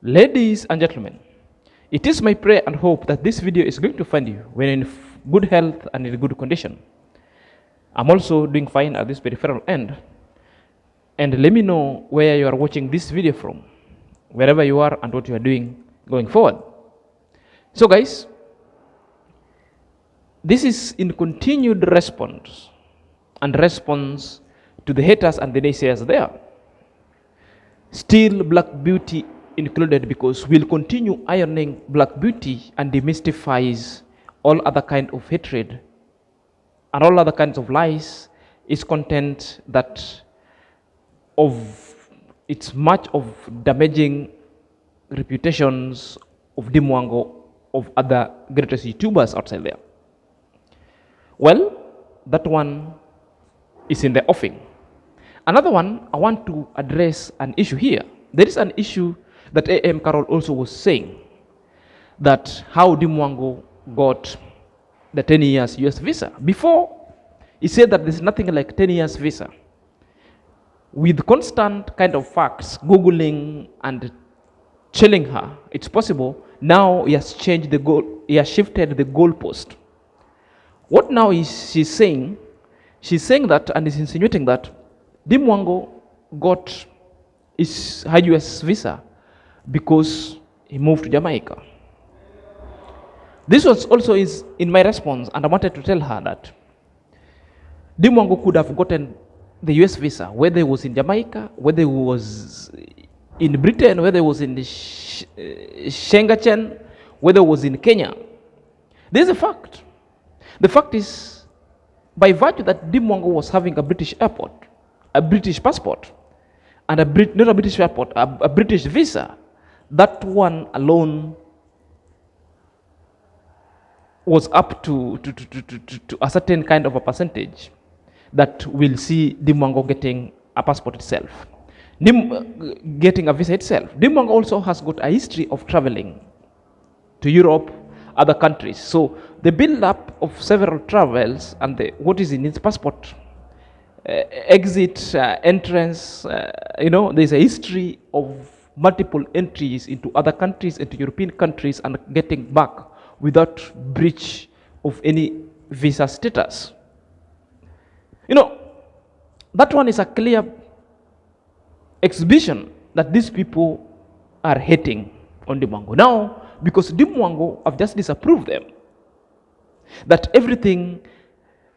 Ladies and gentlemen, it is my prayer and hope that this video is going to find you when in good health and in good condition. I'm also doing fine at this peripheral end. And let me know where you are watching this video from, wherever you are and what you are doing going forward. So guys, this is in continued response to the haters and the naysayers there. Still Black Beauty included, because we'll continue ironing Black Beauty and demystifies all other kind of hatred and all other kinds of lies is content that of it's much of damaging reputations of DEEMWANGO, of other greatest YouTubers outside there. Well, that one is in the offing. Another one, I want to address an issue here. There is an issue that A.M. Carroll also was saying, that how DEEMWANGO got the 10 years US visa. Before, he said that there's nothing like 10 years visa. With constant kind of facts, Googling and telling her it's possible, now he has changed the goal, he has shifted the goalpost. What now is she's saying? She's saying that and is insinuating that DEEMWANGO got his high US visa because he moved to Jamaica. This was also is in my response, and I wanted to tell her that DEEMWANGO could have gotten the US visa, whether it was in Jamaica, whether it was in Britain, whether it was in Schengen, whether it was in Kenya. There's a fact. The fact is, by virtue that DEEMWANGO was having a British airport, a British passport, and not a British passport, a British visa, that one alone was up to a certain kind of a percentage that will see DEEMWANGO getting a passport itself, getting a visa itself. DEEMWANGO also has got a history of traveling to Europe, other countries. So the build-up of several travels and what is in its passport, exit, entrance, there's a history of multiple entries into other countries, into European countries, and getting back without breach of any visa status. That one is a clear exhibition that these people are hating on DEEMWANGO. Now, because DEEMWANGO have just disapproved them, that everything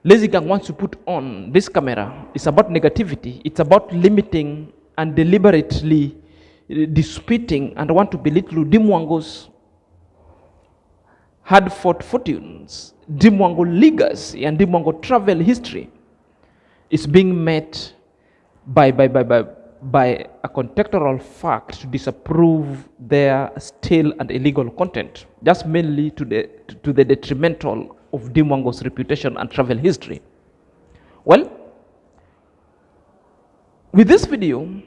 Lazy Gang wants to put on this camera is about negativity, it's about limiting and deliberately disputing and want to belittle DEEMWANGO's hard-fought fortunes, DEEMWANGO legacy, and DEEMWANGO travel history is being met by a contextual fact to disapprove their stale and illegal content, just mainly to the detrimental of DEEMWANGO's reputation and travel history. Well, with this video,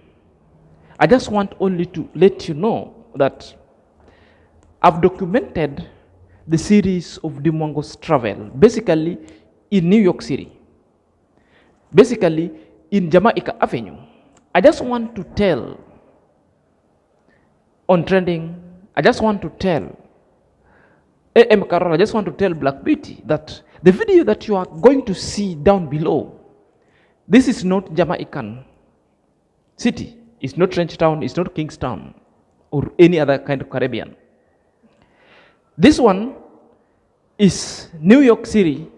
I just want only to let you know that I've documented the series of DEEMWANGO's travel, basically in New York City, basically in Jamaica Avenue. I just want to tell on trending, I just want to tell A.M. Carroll, I just want to tell Black Beauty that the video that you are going to see down below, this is not Jamaican city. It's not Trenchtown, it's not Kingstown, or any other kind of Caribbean. This one is New York City,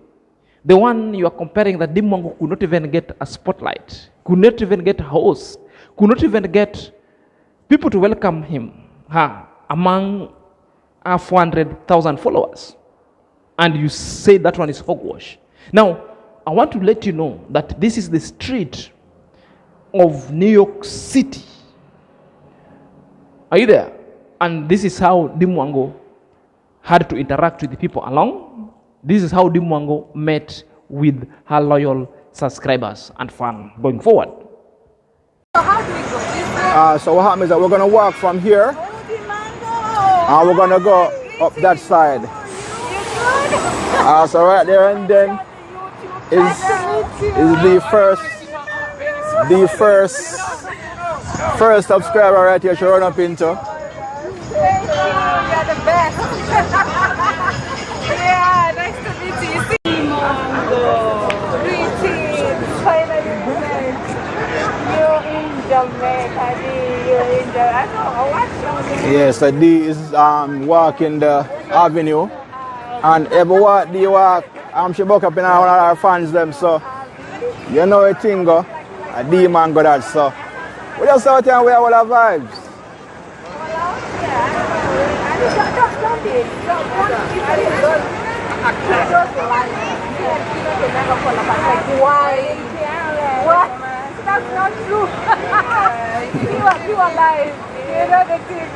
the one you are comparing that DEEMWANGO could not even get a spotlight, could not even get a host, could not even get people to welcome him among 400,000 followers. And you say that one is hogwash. Now, I want to let you know that this is the street of New York City. Are you there? And this is how DEEMWANGO had to interact with the people along. This is how DEEMWANGO met with her loyal subscribers and fans going forward. So how do we go? So what happens is that we're going to walk from here and we're going to go up that side. So right there, and then is the first subscriber right here she run up into. best. Yeah, nice to meet you. See Diango. Greetings. Finally met. You're in Jamaica. You're in Jamaica. I know. I watched you. Yes, so D is walking the avenue. And every walk D walk, she buck up in one of our fans them, so you know a thing go. A DEEMWANGO that, so we just out here and we have all our vibes. Why? What? That's not true. You are live. You know the thing.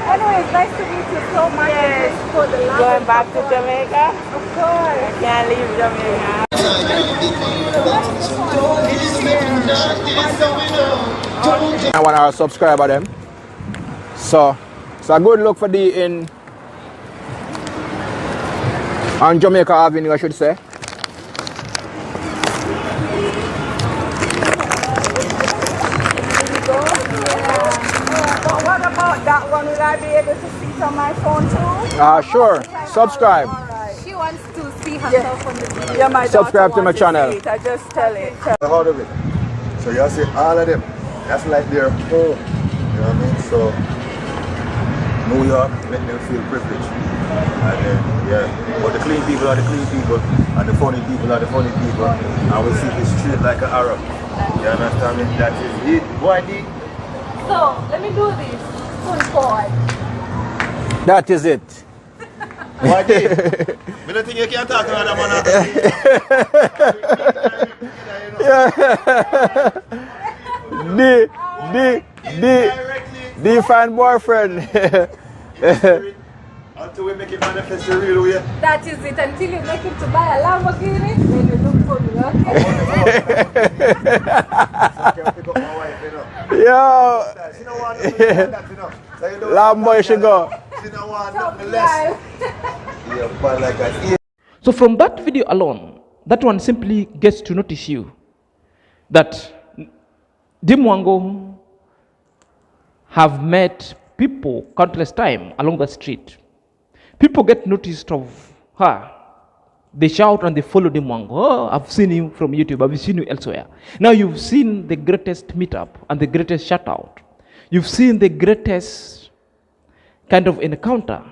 Anyways, nice to meet you so much. Yes. For the love. Going back to Jamaica? Of course. I can't leave Jamaica. I want our subscriber them. So it's a good look for the in on Jamaica Avenue, I should say. But what about that one? Will I be able to see it on my phone too? Sure. Subscribe. She wants to see herself on the video. Yeah, my Subscribe to my channel. I just tell it. How of it? So you see all of them. That's like their home. You know what I mean? So New York make them feel privileged. And then but the clean people are the clean people and the funny people are the funny people. And we see the street like an Arab. You understand me? That is it. Boy, D. So let me do this. Full forward. That is it. Boy, D. I don't think you can talk to another man. D fine boyfriend. Until we make it manifest the real way. That is it. Until you make him to buy a Lamborghini, then you look for me, okay? Yo. She don't want to that, you know. Lambo you should go. She don't want nothing less. Yeah, but like a So from that video alone, that one simply gets to notice you that DEEMWANGO have met people countless time along the street. People get noticed of her. They shout and they follow DEEMWANGO. Oh, I've seen you from YouTube. I've seen you elsewhere. Now you've seen the greatest meetup and the greatest shout out. You've seen the greatest kind of encounter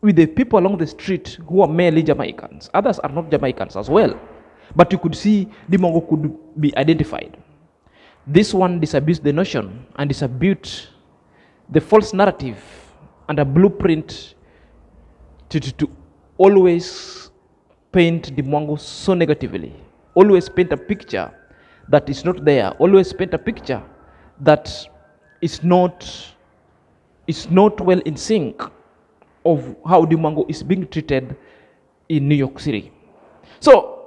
with the people along the street who are merely Jamaicans. Others are not Jamaicans as well. But you could see DEEMWANGO could be identified. This one disabused the notion and disabused the false narrative and a blueprint to always paint DEEMWANGO so negatively. Always paint a picture that is not there. Always paint a picture that is not well in sync of how DEEMWANGO is being treated in New York City. So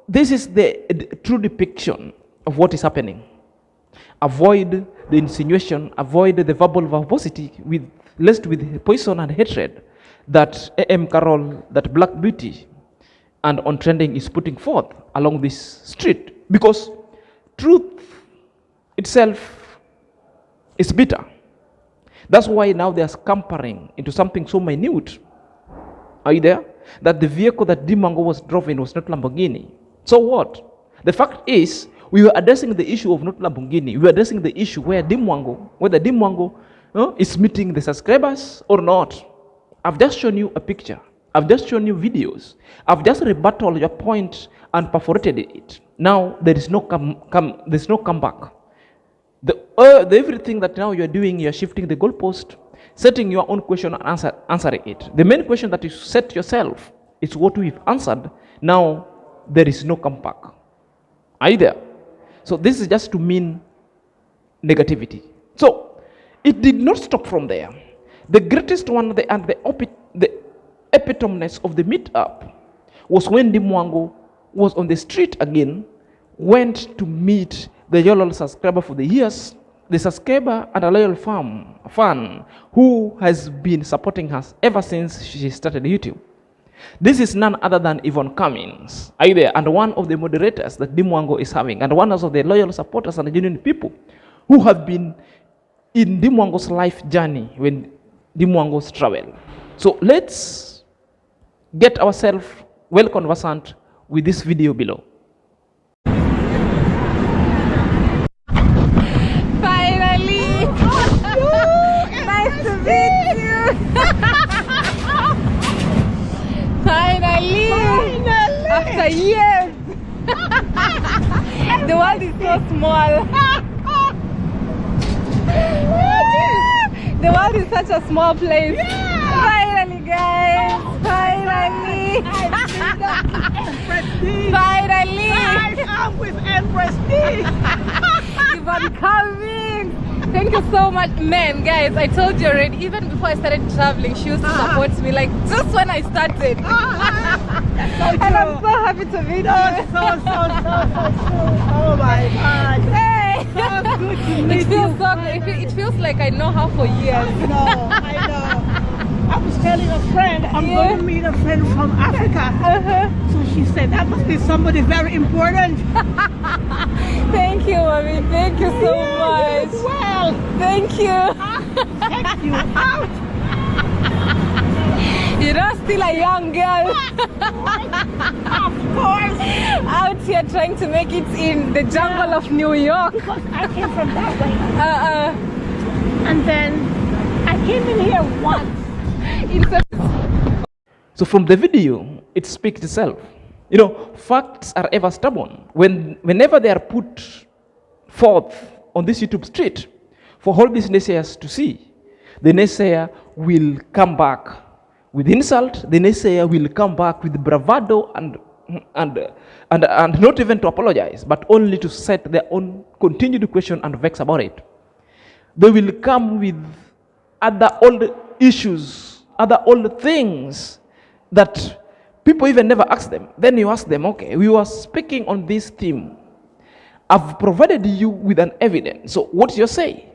this is the true depiction of what is happening. Avoid the insinuation, avoid the verbal verbosity laced with poison and hatred that A.M. Carroll, that Black Beauty and On Trending is putting forth along this street, because truth itself is bitter. That's why now they are scampering into something so minute. Are you there? That the vehicle that DEEMWANGO was driving was not Lamborghini. So what? The fact is, we were addressing the issue of not Lamborghini. We were addressing the issue whether DEEMWANGO is meeting the subscribers or not. I've just shown you a picture. I've just shown you videos. I've just rebutted your point and perforated it. Now there is no comeback. Everything that now you're doing, you're shifting the goalpost, setting your own question and answering it. The main question that you set yourself is what we've answered. Now there is no comeback. Are you there? So this is just to mean negativity. So it did not stop from there. The greatest one and the epitomeness of the meetup was when DEEMWANGO was on the street again, went to meet the loyal subscriber for the years, the subscriber and a loyal fan who has been supporting us ever since she started YouTube. This is none other than Yvonne Cummings, are you there? And one of the moderators that DEEMWANGO is having, and one of the loyal supporters and genuine people who have been in DEEMWANGO's life journey when DEEMWANGO's travel. So let's get ourselves well conversant with this video below. Finally! Nice to meet you! Finally! After years! The world is so small. The world is such a small place. Finally, guys! Finally! Finally! I'm with Empress D. Keep on coming! Thank you so much. Man, guys, I told you already, even before I started traveling, she used to support me, like just when I started. And I'm so happy to meet you. So true. Oh my God. Hey! So good to meet It feels you. so good. It feels like I know her for years. I know. I was telling a friend, I'm Yeah. going to meet a friend from Africa. So she said, that must be somebody very important. Thank you, mommy. Thank you so much. Well, Thank you. check you out. You're not still a young girl Of course. out here trying to make it in the jungle of New York. Because I came from that way. And then I came in here once. So from the video, it speaks itself. You know, facts are ever stubborn. Whenever they are put forth on this YouTube street for all these naysayers to see, the naysayer will come back with insult. The naysayer will come back with bravado and not even to apologize, but only to set their own continued question and vex about it. They will come with other old issues, other old things that people even never ask them. Then you ask them, okay, we were speaking on this theme. I've provided you with an evidence. So what's your say?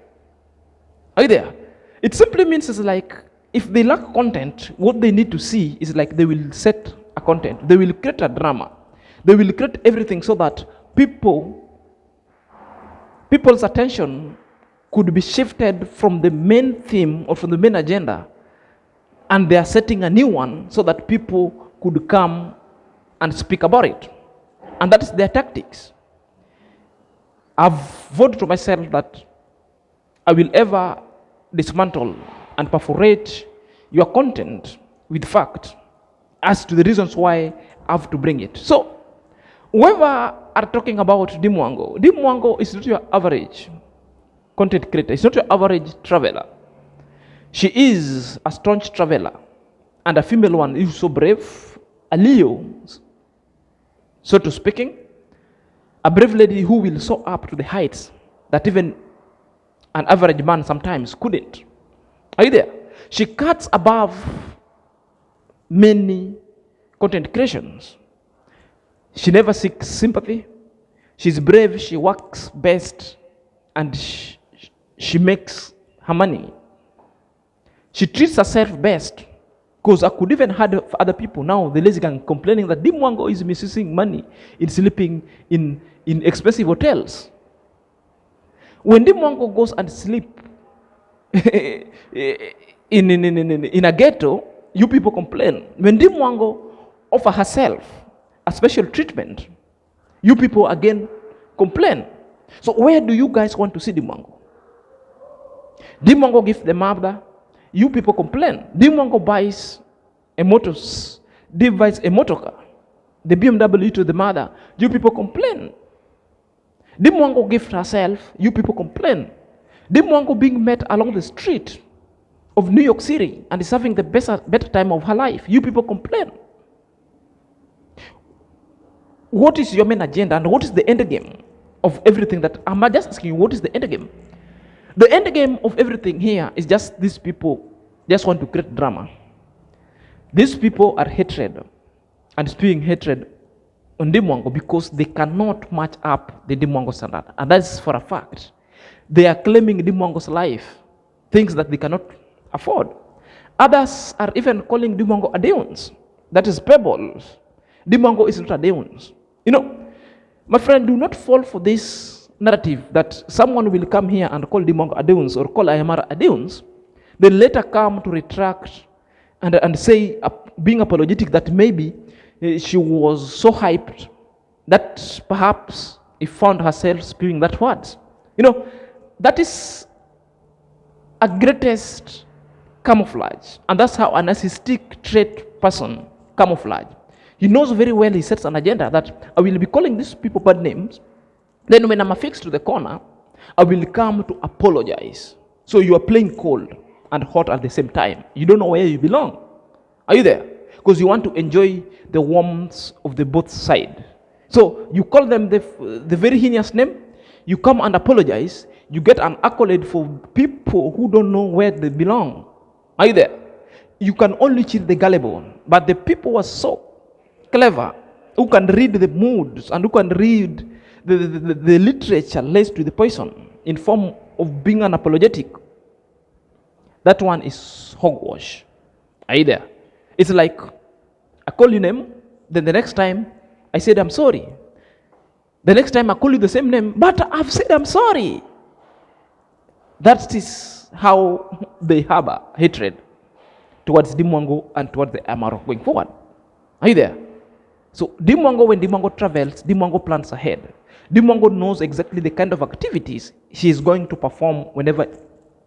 Are you there? It simply means it's like if they lack content, what they need to see is like they will set a content. They will create a drama. They will create everything so that people's attention could be shifted from the main theme or from the main agenda, and they are setting a new one so that people could come and speak about it. And that is their tactics. I've vowed to myself that I will ever dismantle and perforate your content with fact as to the reasons why I have to bring it. So, whoever are talking about DEEMWANGO is not your average content creator. It's not your average traveler. She is a staunch traveler and a female one who is so brave, a Leo, so to speaking, a brave lady who will soar up to the heights that even an average man sometimes couldn't. Are you there? She cuts above many content creations. She never seeks sympathy. She's brave, she works best, and she makes her money. She treats herself best, because I could even heard other people now, the lazy gang, complaining that DEEMWANGO is misusing money in sleeping in expensive hotels. When DEEMWANGO goes and sleep in a ghetto, you people complain. When DEEMWANGO offer herself a special treatment, you people again complain. So where do you guys want to see DEEMWANGO? DEEMWANGO gives the mother, you people complain. DEEMWANGO buys a motor car, the BMW to the mother, you people complain. DEEMWANGO gives herself, you people complain. DEEMWANGO being met along the street of New York City and is having the better time of her life, you people complain. What is your main agenda and what is the end game of everything that I'm just asking you? What is the end game? The end game of everything here is just these people just want to create drama. These people are hatred and spewing hatred on DEEMWANGO because they cannot match up the DEEMWANGO standard. And that's for a fact. They are claiming DEEMWANGO's life, things that they cannot afford. Others are even calling DEEMWANGO a demons. That is pebbles. DEEMWANGO is not a demons. You know, my friend, do not fall for this narrative that someone will come here and call DEEMWANGO a demons or call Ayamara a demons, then later come to retract and say, being apologetic, that maybe she was so hyped that perhaps he found herself spewing that words. That is a greatest camouflage, and that's how a narcissistic trait person camouflage. He knows very well, he sets an agenda that I will be calling these people bad names, then when I'm affixed to the corner, I will come to apologize. So you are playing cold and hot at the same time. You don't know where you belong. Are you there? Because you want to enjoy the warmth of the both side. So you call them the very heinous name, you come and apologize, you get an accolade for people who don't know where they belong. Are you there? You can only cheat the gullible, but the people were so clever, who can read the moods and who can read the literature laced with the poison in form of being an apologetic. That one is hogwash. Are you there? It's like I call you name, then the next time I said I'm sorry. The next time I call you the same name, but I've said I'm sorry. That is how they harbor hatred towards DEEMWANGO and towards the Amarok going forward. Are you there? So DEEMWANGO, when DEEMWANGO travels, DEEMWANGO plans ahead. DEEMWANGO knows exactly the kind of activities she is going to perform whenever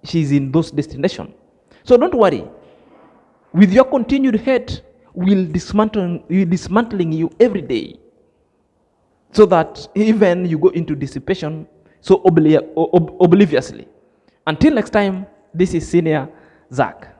she is in those destinations. So don't worry. With your continued hate, we'll dismantling you every day, so that even you go into dissipation so obliviously. Until next time, this is Senior Zach.